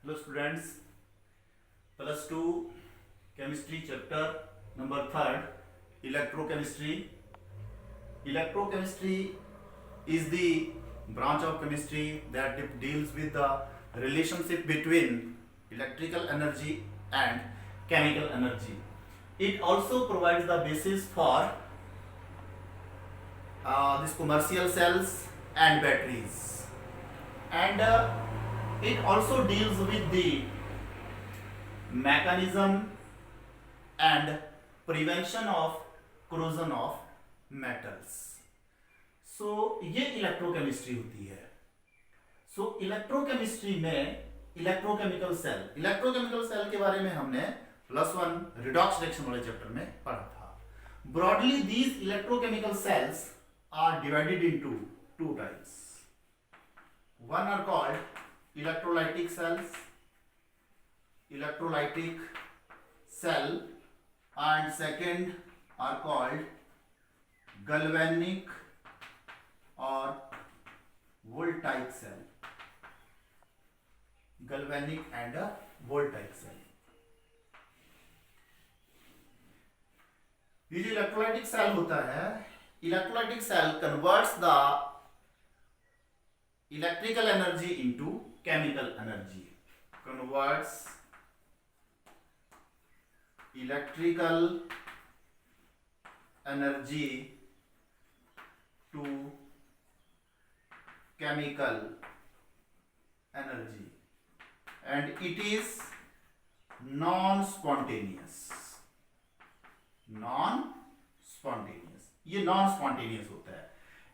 Hello students, plus 2 chemistry chapter number 3rd, electrochemistry. Electrochemistry is the branch of chemistry that deals with the relationship between electrical energy and chemical energy. It also provides the basis for these commercial cells and batteries, and it also deals with the mechanism and prevention of corrosion of metals. सो ये electrochemistry होती है. सो electrochemistry में electrochemical cell के बारे में हमने +1 redox reaction वाले chapter में पढ़ा था. Broadly these electrochemical cells are divided into two types. One are called electrolytic cells, electrolytic cell, and second are called galvanic or voltaic cell. Galvanic and voltaic cell. ये जो electrolytic cell होता है, electrolytic cell converts the electrical energy into chemical energy. Converts electrical energy to chemical energy, and it is non-spontaneous. ये non spontaneous होता है.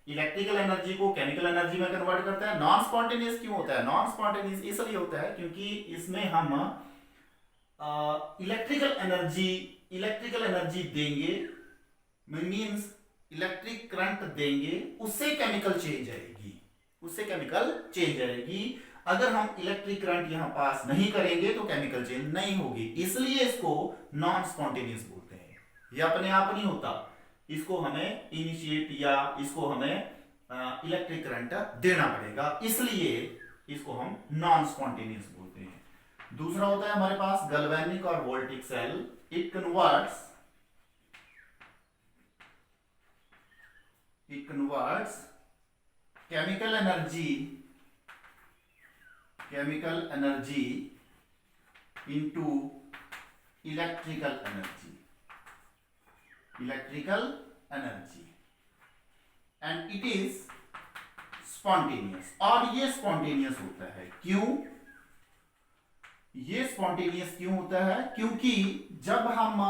Electrical energy को chemical energy में convert करता है. नॉन स्पॉन्टेनियस क्यों होता है? नॉन स्पॉन्टेनियस इसलिए होता है क्योंकि इसमें हम इलेक्ट्रिकल एनर्जी देंगे, मींस इलेक्ट्रिक करंट देंगे, उससे केमिकल चेंज आएगी. अगर हम इलेक्ट्रिक करंट यहां पास नहीं करेंगे तो केमिकल चेंज नहीं होगी. इसलिए इसको नॉन स्पॉन्टेनियस बोलते हैं. ये अपने आप नहीं होता, इसको हमें इनिशिएट या इसको हमें इलेक्ट्रिक करंट देना पड़ेगा, इसलिए इसको हम नॉन स्पॉन्टेनियस बोलते हैं. दूसरा होता है हमारे पास गैल्वेनिक और voltaic cell. It converts chemical energy into electrical energy and it is spontaneous. और ये स्पॉन्टेनियस होता है. क्यों ये स्पॉन्टेनियस क्यों होता है? क्योंकि जब हम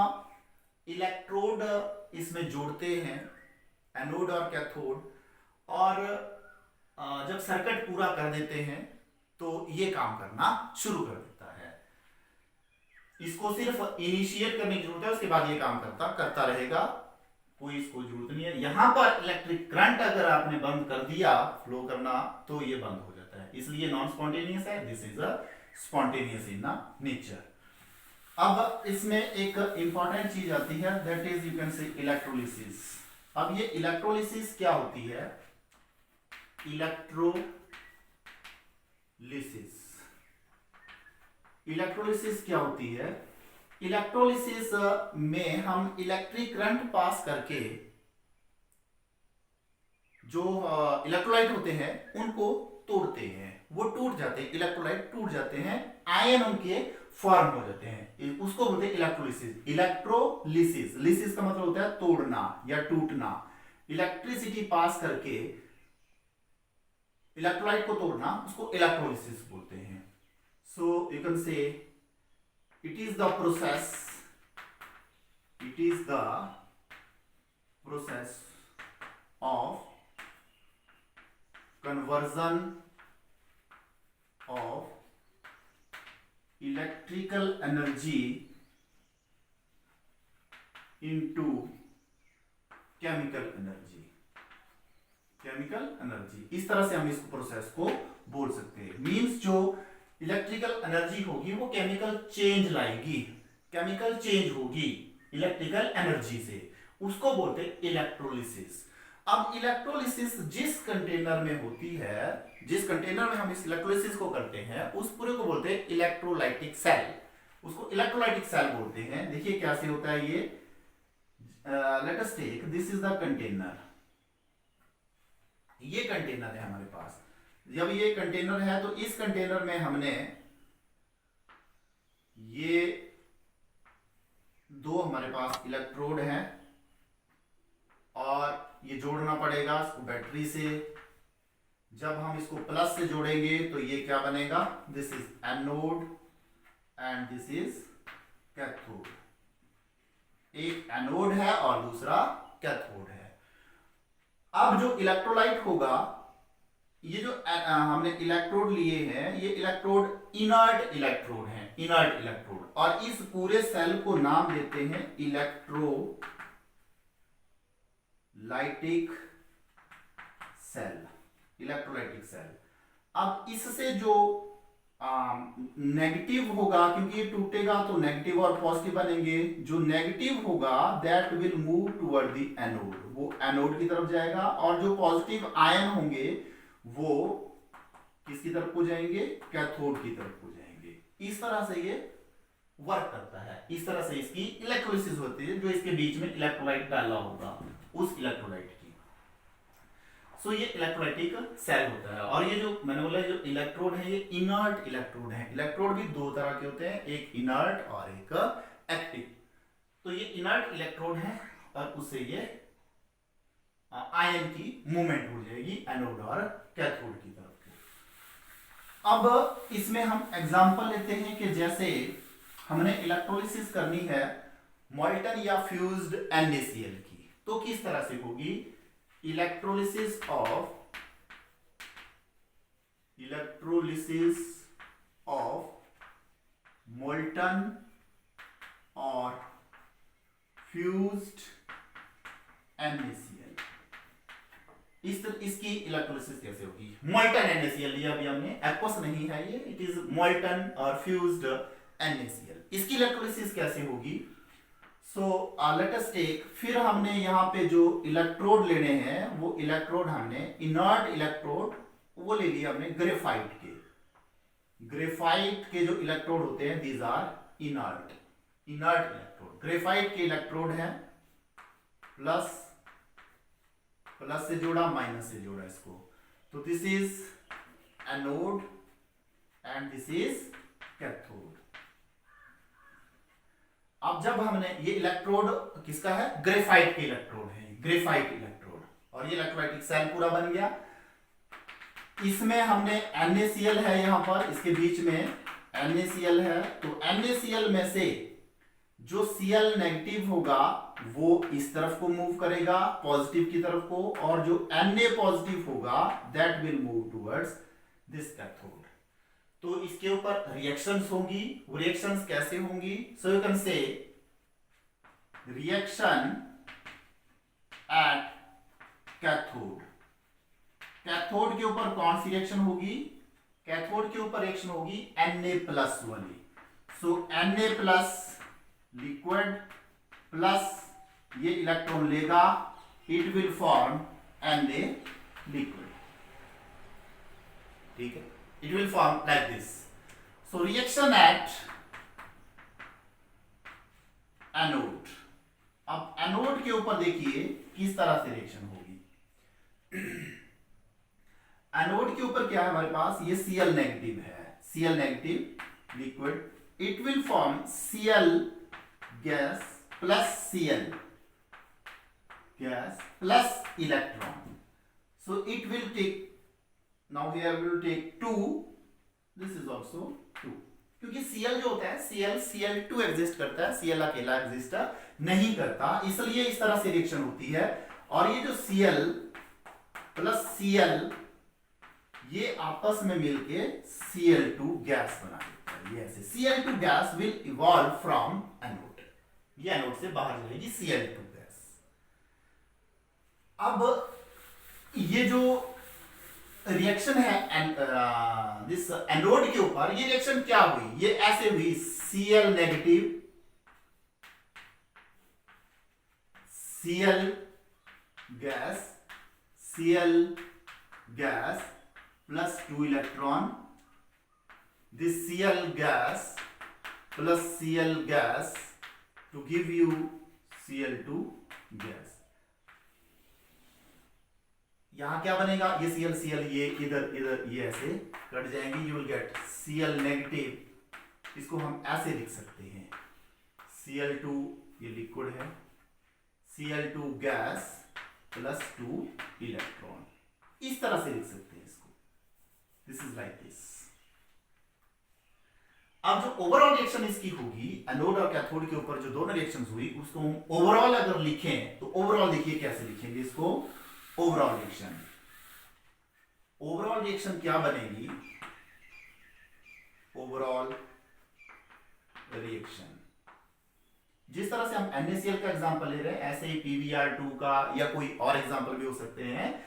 इलेक्ट्रोड इसमें जोड़ते हैं, एनोड और कैथोड, और जब सर्किट पूरा कर देते हैं तो ये काम करना शुरू कर देता है. इसको सिर्फ इनिशिएट करने की जरूरत है, उसके बाद ये काम करता रहेगा. कोई इसको जरूरत नहीं है. यहां पर इलेक्ट्रिक करंट अगर आपने बंद कर दिया फ्लो करना तो ये बंद हो जाता है. इसलिए नॉन स्पॉन्टेनियस है. This is a spontaneous in nature. अब इसमें एक इंपॉर्टेंट चीज आती है, that is you can say electrolysis. अब ये इलेक्ट्रोलिसिस क्या होती है? इलेक्ट्रोलिसिस क्या होती है? इलेक्ट्रोलिसिस में हम इलेक्ट्रिक करंट पास करके जो इलेक्ट्रोलाइट होते हैं उनको तोड़ते हैं. वो टूट जाते हैं, इलेक्ट्रोलाइट टूट जाते हैं, आयन उनके फॉर्म हो जाते हैं. उसको बोलते हैं इलेक्ट्रोलिसिस. लिसिस का मतलब होता है तोड़ना या टूटना. इलेक्ट्रिसिटी पास करके इलेक्ट्रोलाइट को तोड़ना, उसको इलेक्ट्रोलिसिस बोलते हैं. So you can say it is the process of conversion of electrical energy into chemical energy. इस तरह से हम इस प्रोसेस को बोल सकते हैं. मींस जो इलेक्ट्रिकल एनर्जी होगी वो केमिकल चेंज होगी इलेक्ट्रिकल एनर्जी से, उसको बोलते हैं इलेक्ट्रोलिसिस. अब इलेक्ट्रोलिसिस जिस कंटेनर में होती है, जिस कंटेनर में हम इस इलेक्ट्रोलिसिस को करते हैं, उस पूरे को बोलते हैं इलेक्ट्रोलाइटिक सेल। उसको इलेक्ट्रोलाइटिक सेल बोलते हैं। देखिए कैसे होता है ये। Let us take this is the container. ये कंटेनर है हमारे पास। जब ये कंटेनर है तो इस कंटेनर में हमने ये दो हमारे पास इलेक्ट्रोड हैं और ये जोड़ना पड़ेगा इसको बैटरी से। जब हम इसको प्लस से जोड़ेंगे तो ये क्या बनेगा, this is anode and this is cathode. एक एनोड है और दूसरा कैथोड है। अब जो इलेक्ट्रोलाइट होगा, ये जो हमने इलेक्ट्रोड लिए हैं, ये इलेक्ट्रोड इनर्ट इलेक्ट्रोड हैं, इनर्ट इलेक्ट्रोड। और इस पूरे सेल को नाम देते हैं इलेक्ट्रोलाइटिक सेल, इलेक्ट्रोलाइटिक सेल। अब इससे जो नेगेटिव होगा, क्योंकि ये टूटेगा तो नेगेटिव और पॉजिटिव बनेंगे, जो नेगेटिव होगा that will move toward the anode, वो एनोड की तरफ जाएगा। और जो पॉजिटिव आयन होंगे वो किसकी तरफ को जाएंगे, कैथोड की तरफ को जाएंगे। इस तरह से ये वर्क करता है, इस तरह से इसकी इलेक्ट्रोलिसिस होती है, जो इसके बीच में इलेक्ट्रोलाइट डाला होगा उस इलेक्ट्रोलाइट की। सो ये इलेक्ट्रोलाइटिक सेल होता है। और ये जो मैंने बोला जो इलेक्ट्रोड है ये इनर्ट इलेक्ट्रोड है। इलेक्ट्रोड भी दो तरह के होते हैं, एक इनर्ट और एक एक्टिव। तो ये इनर्ट इलेक्ट्रोड है और उससे ये आयन की मूवमेंट हो जाएगी एनोड और कैथोड की तरफ। अब इसमें हम एग्जांपल लेते हैं कि जैसे हमने इलेक्ट्रोलिसिस करनी है मॉल्टन या फ्यूज्ड NaCl की, तो किस तरह से होगी। इलेक्ट्रोलिसिस ऑफ मोल्टन और फ्यूज्ड NaCl, इसकी इलेक्ट्रोलिसिस कैसे होगी। मोल्टन NaCl लिया अभी हमने, एक्वस नहीं है ये, इट इज मोल्टन और फ्यूज्ड NaCl। इसकी इलेक्ट्रोलिसिस कैसे होगी। सो लेट अस टेक, फिर हमने यहाँ पे जो इलेक्ट्रोड लेने हैं वो इलेक्ट्रोड हमने इनर्ट इलेक्ट्रोड वो ले लिए हमने ग्रेफाइट के। ग्रेफाइट के जो इलेक्ट्रोड होते हैं these are inert electrode. Graphite के इलेक्ट्रोड हैं, प्लस से जोड़ा माइनस से जोड़ा इसको, तो this is anode and this is cathode. अब जब हमने ये इलेक्ट्रोड किसका है, ग्रेफाइट के इलेक्ट्रोड है, ग्रेफाइट इलेक्ट्रोड। और ये इलेक्ट्रोलाइटिक सेल पूरा बन गया। इसमें हमने NaCl है यहां पर, इसके बीच में NaCl है, तो NaCl में से जो Cl नेगेटिव होगा वो इस तरफ को मूव करेगा, पॉजिटिव की तरफ को, और जो Na पॉजिटिव होगा that will move towards this cathode. तो इसके ऊपर रिएक्शंस होंगी। वो रिएक्शंस कैसे होंगी, so you can say reaction at cathode. Cathode के ऊपर कौन सी रिएक्शन होगी, कैथोड के ऊपर रिएक्शन होगी Na+ वाली। सो Na+ लिक्विड प्लस ये इलेक्ट्रॉन लेगा, it will form Na liquid, ठीक है, it will form like this. So reaction at anode. अब एनोड के ऊपर देखिए किस तरह से रिएक्शन होगी। एनोड के ऊपर क्या है हमारे पास, ये Cl नेगेटिव है, Cl negative liquid, it will form Cl gas plus Cl gas plus electron. So it will take, now here we will take 2, this is also 2, क्योंकि Cl जो होता है Cl2 एग्जिस्ट करता है, Cl अकेला exist नहीं करता, इसलिए इस तरह से रिएक्शन होती है। और ये जो Cl प्लस Cl ये आपस में मिलके Cl2 गैस बना देता है। ये ऐसे Cl2 gas will evolve from anode, ये एनोड से बाहर जाएगी Cl2 गैस। अब ये जो रिएक्शन है दिस एनोड के ऊपर, ये रिएक्शन क्या हुई, ये ऐसे हुई, Cl negative Cl gas Cl gas plus 2 electron, this Cl gas plus Cl gas to give you Cl2 gas. यहां क्या बनेगा, ये Cl ये इधर ये ऐसे कट जाएंगे, you will get Cl negative, इसको हम ऐसे लिख सकते हैं Cl2 ये लिक्विड है, Cl2 गैस प्लस 2 इलेक्ट्रॉन, इस तरह से लिख सकते हैं इसको, दिस इज लाइक दिस. अब जो ओवरऑल रिएक्शन इसकी होगी, एनोड और कैथोड के ऊपर जो दोनों रिएक्शंस हुई उसको हम ओवरऑल अगर लिखें तो ओवरऑल देखिए कैसे लिखेंगे इसको, ओवरऑल रिएक्शन. ओवरऑल रिएक्शन क्या बनेगी, ओवरऑल रिएक्शन जिस तरह से हम NaCl का एग्जांपल ले रहे हैं ऐसे ही PbR2 का या कोई और एग्जांपल भी हो सकते हैं,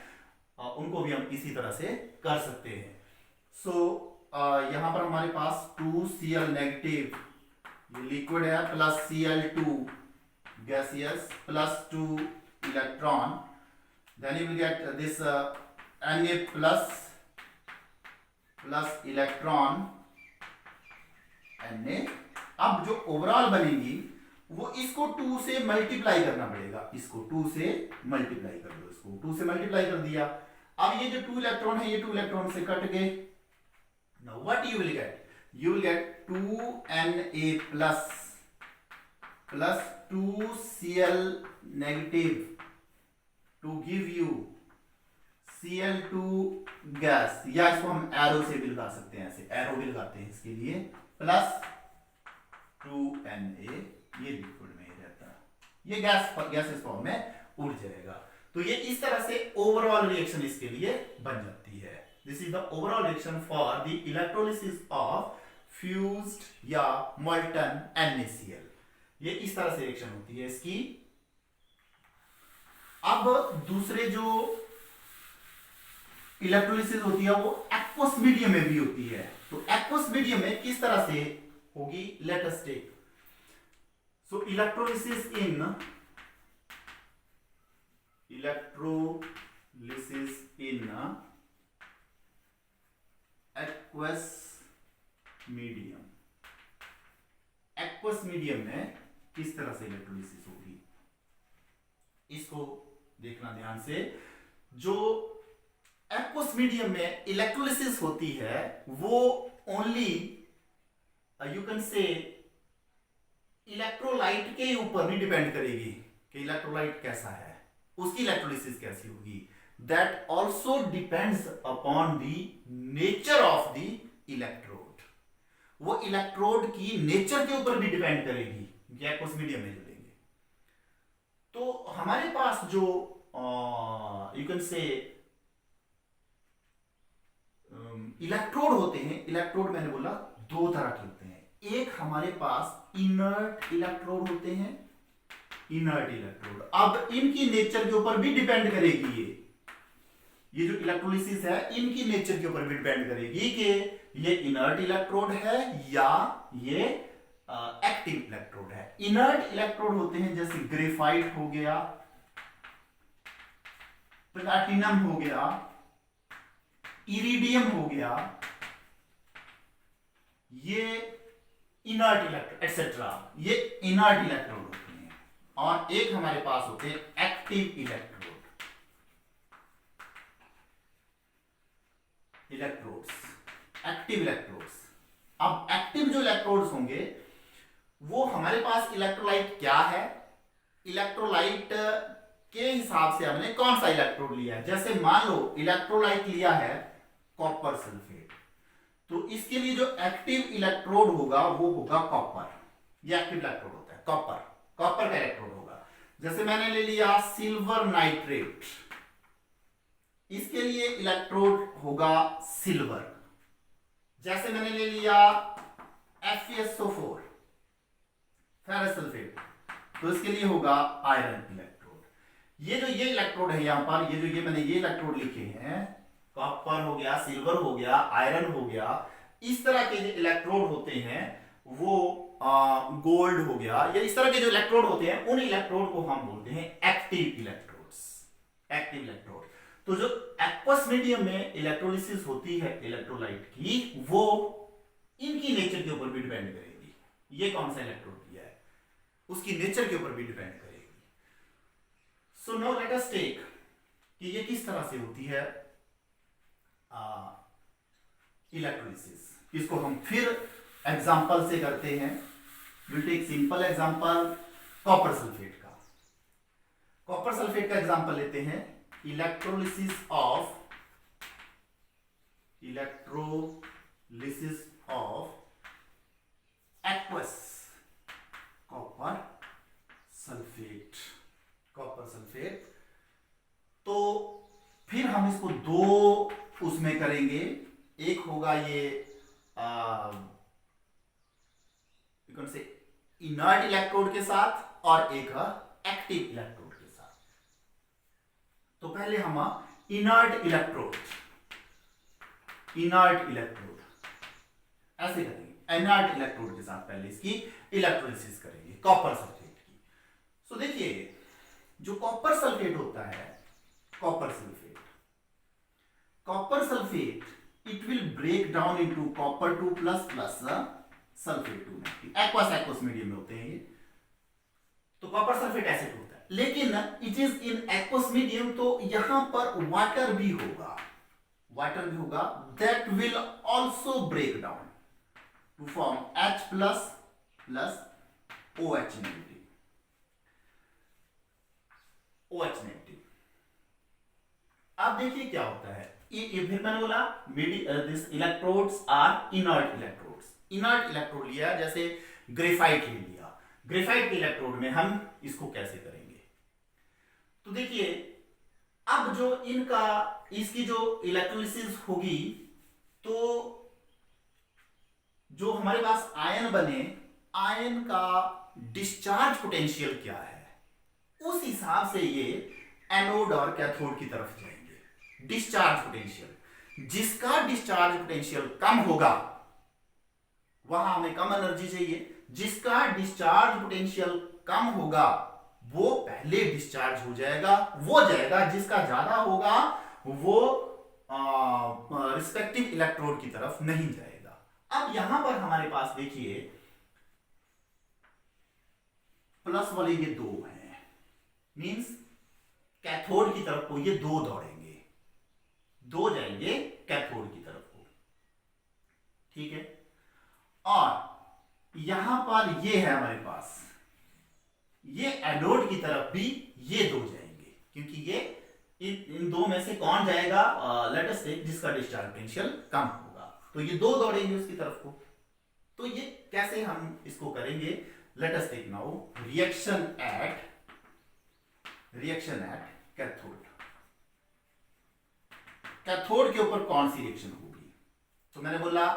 उनको भी हम इसी तरह से कर सकते हैं. सो यहां पर हमारे पास 2Cl नेगेटिव ये लिक्विड है plus Cl2 gaseous plus 2 electron, then you will get this Na plus electron Na. अब जो ओवरऑल बनेगी वो इसको 2 से मल्टीप्लाई करना पड़ेगा, इसको 2 से मल्टीप्लाई कर दो, इसको 2 से मल्टीप्लाई कर दिया. अब ये जो 2 इलेक्ट्रॉन है ये 2 इलेक्ट्रॉन से कट गए. Now what you will get, you will get 2Na plus 2Cl negative to give you Cl2 gas, या इसको हम एरो से भी लगा सकते हैं, ऐसे एरो भी लगाते हैं इसके लिए, प्लस 2Na ये लिक्विड में ही रहता है, ये गैसेस फॉर्म में उड़ जाएगा. तो ये इस तरह से ओवरऑल रिएक्शन इसके लिए बन जाती है. This is the overall reaction for the electrolysis of fused या मोल्टन NaCl. ये इस तरह से रिएक्शन होती है इसकी. अब दूसरे जो इलेक्ट्रोलिसिस होती है वो एक्वस मीडियम में भी होती है. तो एक्वस मीडियम में किस तरह से होगी, let us take. So electrolysis in aqueous medium. Aqueous medium में किस तरह से इलेक्ट्रोलिसिस होगी इसको देखना ध्यान से. जो एक्वस मीडियम में इलेक्ट्रोलिसिस होती है वो only you can say electrolyte के ऊपर नहीं डिपेंड करेगी कि इलेक्ट्रोलाइट कैसा है, उसकी इलेक्ट्रोलिसिस कैसी होगी. That also depends upon the nature of the electrode. वो इलेक्ट्रोड की नेचर के ऊपर भी डिपेंड करेगी एक्वस मीडियम में जो लेंगे. तो हमारे पास जो यू कैन से इलेक्ट्रोड होते हैं, इलेक्ट्रोड मैंने बोला दो तरह के होते हैं. एक हमारे पास इनर्ट इलेक्ट्रोड होते हैं, इनर्ट इलेक्ट्रोड. अब इनकी नेचर के ऊपर भी डिपेंड करेगी ये जो इलेक्ट्रोलिसिस है इनकी नेचर के ऊपर भी डिपेंड करेगी कि ये इनर्ट इलेक्ट्रोड है या ये एक्टिव इलेक्ट्रोड है. इनर्ट इलेक्ट्रोड होते हैं जैसे ग्रेफाइट हो गया, प्लैटिनम हो गया, इरिडियम हो गया, ये इनर्ट इलेक्ट्रोड एक्सेट्रा, ये इनर्ट इलेक्ट्रोड होते हैं. और एक हमारे पास होते हैं एक्टिव इलेक्ट्रोड्स, एक्टिव इलेक्ट्रोड्स. अब एक्टिव जो इलेक्ट्रोड्स होंगे वो हमारे पास इलेक्ट्रोलाइट क्या है, इलेक्ट्रोलाइट के हिसाब से हमने कौन सा इलेक्ट्रोड लिया है. जैसे मान लो इलेक्ट्रोलाइट लिया है कॉपर सल्फेट, तो इसके लिए जो एक्टिव इलेक्ट्रोड होगा वो होगा कॉपर. ये एक्टिव इलेक्ट्रोड होता है कॉपर, कॉपर का इलेक्ट्रोड होगा. जैसे मैंने ले लिया सिल्वर नाइट्रेट, इसके लिए इलेक्ट्रोड होगा सिल्वर. जैसे मैंने ले लिया FeSO4 फेरस सल्फेट, तो इसके लिए होगा आयरन इलेक्ट्रोड. ये जो ये इलेक्ट्रोड है यहां पर, ये जो ये मैंने ये इलेक्ट्रोड लिखे हैं, कॉपर हो गया, सिल्वर हो गया, आयरन हो गया, इस तरह के जो इलेक्ट्रोड होते हैं वो गोल्ड हो गया, या इस तरह के जो इलेक्ट्रोड होते हैं उन इलेक्ट्रोड को हम बोलते हैं एक्टिव इलेक्ट्रोड्स, एक्टिव इलेक्ट्रोड. तो जो एक्वस मीडियम में इलेक्ट्रोलिसिस होती है इलेक्ट्रोलाइट की, वो इनकी नेचर के ऊपर भी डिपेंड करेगी। ये कौन सा इलेक्ट्रोड दिया है उसकी नेचर के ऊपर भी डिपेंड करेगी। So now let us take कि ये किस तरह से होती है इलेक्ट्रोलिसिस। इसको हम फिर एग्जांपल से करते हैं। Will take simple example copper sulphate का। कॉपर सल्फेट का एग्जांपल लेते हैं। Electrolysis of aqueous copper sulphate. तो फिर हम इसको दो उसमें करेंगे। एक होगा ये से इनर्ट इलेक्ट्रोड के साथ और एक एक्टिव इलेक्ट्रोड के साथ। तो पहले हम इनर्ट इलेक्ट्रोड ऐसे करेंगे। इनर्ट इलेक्ट्रोड के साथ पहले इसकी इलेक्ट्रोलिसिस करेंगे कॉपर सल्फेट की। सो देखिए जो कॉपर सल्फेट होता है, copper sulphate it will break down into copper 2 plus sulfate 2 negative। Aqueous medium में होते हैं ये। तो कॉपर सल्फेट एसिड होता है, लेकिन it is in aqueous medium, तो यहां पर वाटर भी होगा that will also break down to form H plus OH negative. अब देखिए क्या होता है। ये फिर मैंने बोला this electrodes are inert electrode लिया, जैसे ग्रेफाइट ले लिया। ग्रेफाइट के इलेक्ट्रोड में हम इसको कैसे करेंगे, तो देखिए अब जो इसकी जो इलेक्ट्रोलिसिस होगी, तो जो हमारे पास आयन बने, आयन का डिस्चार्ज पोटेंशियल क्या है, उस हिसाब से ये एनोड और कैथोड की तरफ जाएंगे। डिस्चार्ज पोटेंशियल, जिसका डिस्चार्ज पोटेंशियल कम होगा वहां हमें कम एनर्जी चाहिए। जिसका डिस्चार्ज पोटेंशियल कम होगा वो पहले डिस्चार्ज हो जाएगा, जिसका ज्यादा होगा वो रिस्पेक्टिव इलेक्ट्रोड की तरफ नहीं जाएगा। अब यहां पर हमारे पास देखिए प्लस वाले ये दो हैं, मींस कैथोड की तरफ को ये दो जाएंगे कैथोड की तरफ को, ठीक है। और यहां पर ये है हमारे पास, ये एनोड की तरफ भी ये दो जाएंगे, क्योंकि ये इन दो में से कौन जाएगा, लेट अस टेक जिसका डिस्चार्ज पोटेंशियल कम होगा, तो ये दो दौड़ेंगे उसकी तरफ को। तो ये कैसे हम इसको करेंगे, let us take now reaction at cathode के ऊपर कौन सी रिएक्शन होगी। तो मैंने बोला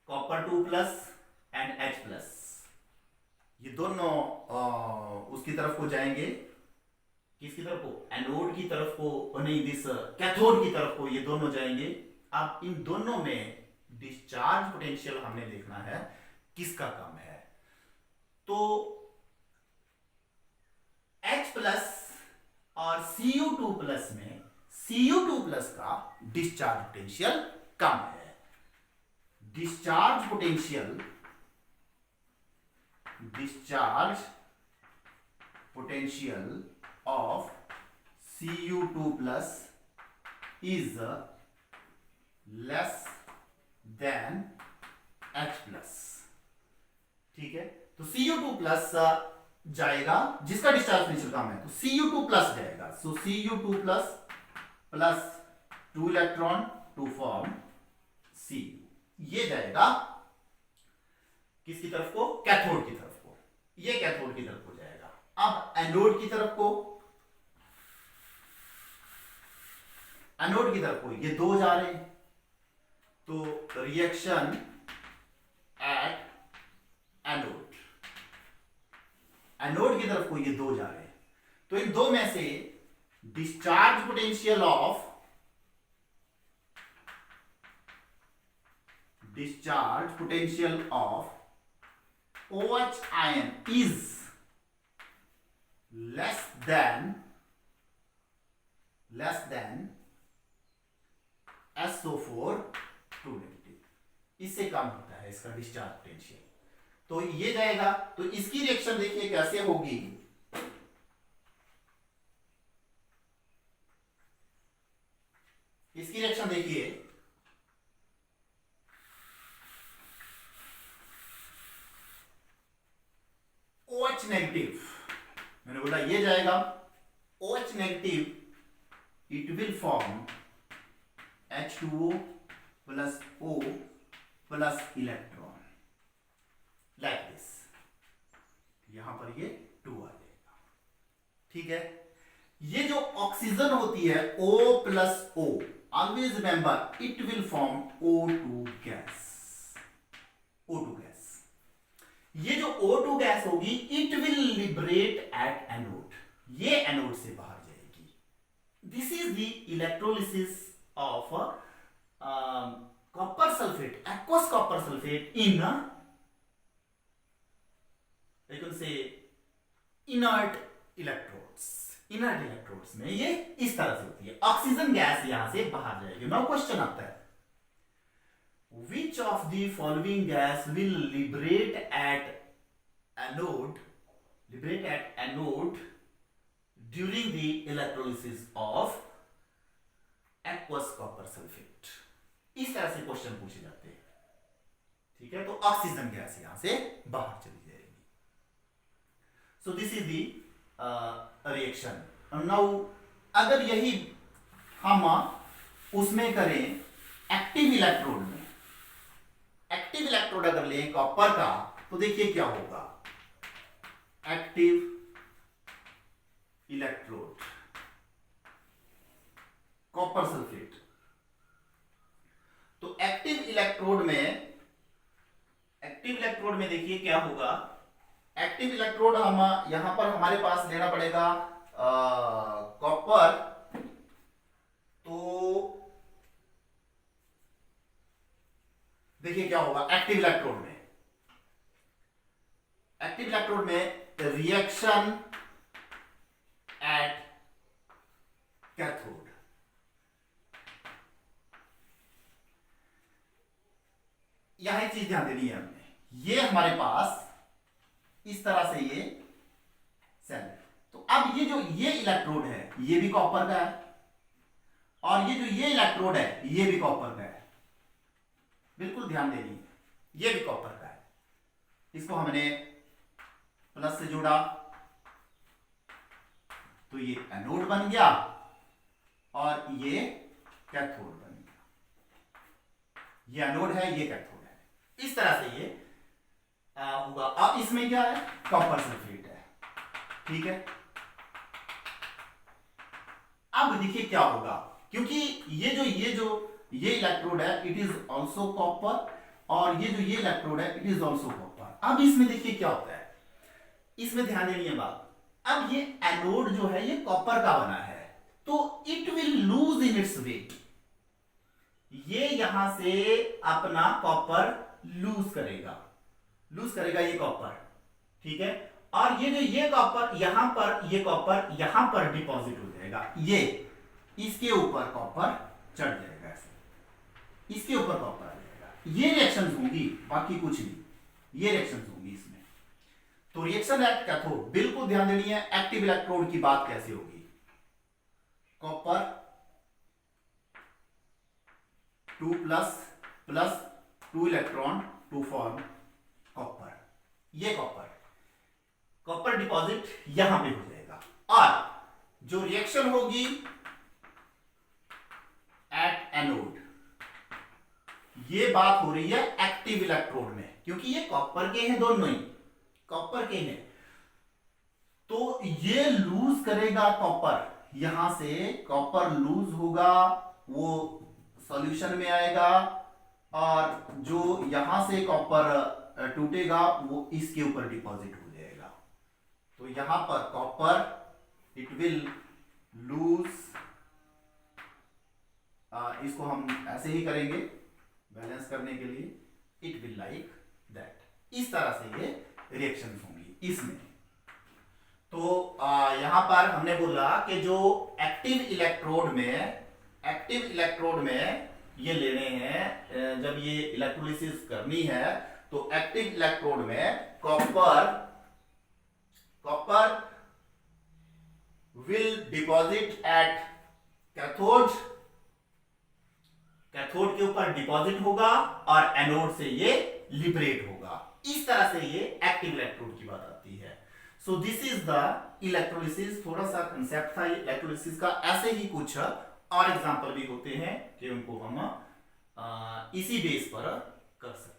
copper 2 plus and H plus, ये दोनों उसकी तरफ को जाएंगे, किसकी तरफ को, एनोड की तरफ को, नहीं दिस कैथोड की तरफ को, ये दोनों जाएंगे। अब इन दोनों में डिस्चार्ज पोटेंशियल हमने देखना है किसका कम है। तो H प्लस और Cu2 प्लस में Cu2 प्लस का डिस्चार्ज पोटेंशियल कम है। Discharge potential of Cu2 plus is less than H plus, ठीक है। तो Cu2 प्लस जाएगा, जिसका डिस्चार्ज पोटेंशियल कम है, तो Cu2 प्लस जाएगा। So Cu2 plus 2 electron to form Cu, ये जाएगा किसकी तरफ को, कैथोड की तरफ को, ये कैथोड की तरफ को जाएगा। अब एनोड की तरफ को ये दो जा रहे हैं, तो रिएक्शन एट एनोड की तरफ को ये दो जा रहे हैं, तो इन दो में से discharge potential of OH ion is less than SO4 2 negative. इससे कम होता है इसका डिस्चार्ज पोटेंशियल। तो ये जाएगा, तो इसकी रिएक्शन देखिए कैसे होगी। इसकी रिएक्शन देखिए, OH नेगेटिव, मैंने बोला ये जाएगा OH negative, it will form H2O plus O plus electron like this. यहां पर ये 2 आ जाएगा, ठीक है। ये जो ऑक्सीजन होती है O plus O, always remember it will form O2 gas. O2 gas, ये जो O2 गैस होगी it will liberate at anode, ये एनोड से बाहर जाएगी। This is the electrolysis of copper sulphate, aqueous copper sulfate in you can say inert electrodes। Inert electrodes में ये इस तरह से होती है, ऑक्सीजन गैस यहां से बाहर जाएगी। नाउ क्वेश्चन आता है, which of the following gas will liberate at anode during the electrolysis of aqueous copper sulfate। इस तरह से क्वेश्चन पूछे जाते हैं, ठीक है। तो ऑक्सीजन गैस यहां से बाहर चली जाएगी। So this is the reaction. Now अगर यही हम उसमें करें एक्टिव इलेक्ट्रोड में, एक्टिव इलेक्ट्रोड अगर लें कॉपर का, तो देखिए क्या होगा। एक्टिव इलेक्ट्रोड कॉपर सल्फेट, तो एक्टिव इलेक्ट्रोड में देखिए क्या होगा। एक्टिव इलेक्ट्रोड हम यहां पर हमारे पास लेना पड़ेगा कॉपर, तो देखिए क्या होगा एक्टिव इलेक्ट्रोड में रिएक्शन एट कैथोड। यहां एक चीज ध्यान देनी है हमने, ये हमारे पास इस तरह से ये सेल है। तो अब ये इलेक्ट्रोड है ये भी कॉपर का है, और ये इलेक्ट्रोड है ये भी कॉपर का है। बिल्कुल ध्यान देनी है, ये भी कॉपर का है। इसको हमने प्लस से जोड़ा तो ये एनोड बन गया और ये कैथोड बन गया। ये एनोड है ये कैथोड है, इस तरह से ये होगा। अब इसमें क्या है, कॉपर सल्फेट है, ठीक है। अब देखिए क्या होगा, क्योंकि ये इलेक्ट्रोड है इट इज ऑल्सो कॉपर, और ये इलेक्ट्रोड है इट इज ऑल्सो कॉपर। अब इसमें देखिए क्या होता है, इसमें ध्यान देनी है बात। अब ये एनोड जो है ये कॉपर का बना है, तो it will lose in its weight. ये यहां से अपना कॉपर लूज करेगा ये कॉपर, ठीक है। और ये कॉपर यहां पर, ये कॉपर यहां पर डिपॉजिट हो जाएगा, ये इसके ऊपर कॉपर चढ़ जाएगा, ऐसे इसके ऊपर कॉपर आ जाएगा। ये रिएक्शंस होंगी, बाकी कुछ नहीं, ये रिएक्शंस होंगी इसमें। तो रिएक्शन एट कैथोड, बिल्कुल ध्यान देनी है। एक्टिव इलेक्ट्रोड की बात कैसे होगी, copper 2+ 2 electron to form copper. ये कॉपर डिपॉजिट यहां पे हो जाएगा, और जो रिएक्शन होगी एट एनोड, ये बात हो रही है एक्टिव इलेक्ट्रोड में, क्योंकि ये कॉपर के हैं, दोनों ही कॉपर के हैं। तो ये लूज करेगा कॉपर, यहां से कॉपर लूज होगा, वो सॉल्यूशन में आएगा, और जो यहां से कॉपर टूटेगा वो इसके ऊपर डिपॉजिट हो जाएगा। तो यहां पर कॉपर इट विल लूज, इसको हम ऐसे ही करेंगे बैलेंस करने के लिए, इट विल लाइक दैट। इस तरह से ये रिएक्शंस होंगी इसमें। तो यहां पर हमने बोला कि जो एक्टिव इलेक्ट्रोड में ये लेने हैं, जब ये इलेक्ट्रोलिसिस करनी है तो एक्टिव इलेक्ट्रोड में copper will deposit at cathode, cathode के ऊपर डिपॉजिट होगा और एनोड से ये लिबरेट होगा। इस तरह से ये एक्टिव इलेक्ट्रोड की बात आती है। So this is the electrolysis. थोड़ा सा कंसेप्ट था इलेक्ट्रोलिसिस का, ऐसे ही कुछ और एग्जांपल भी होते हैं कि उनको हम इसी बेस पर कर सकते हैं।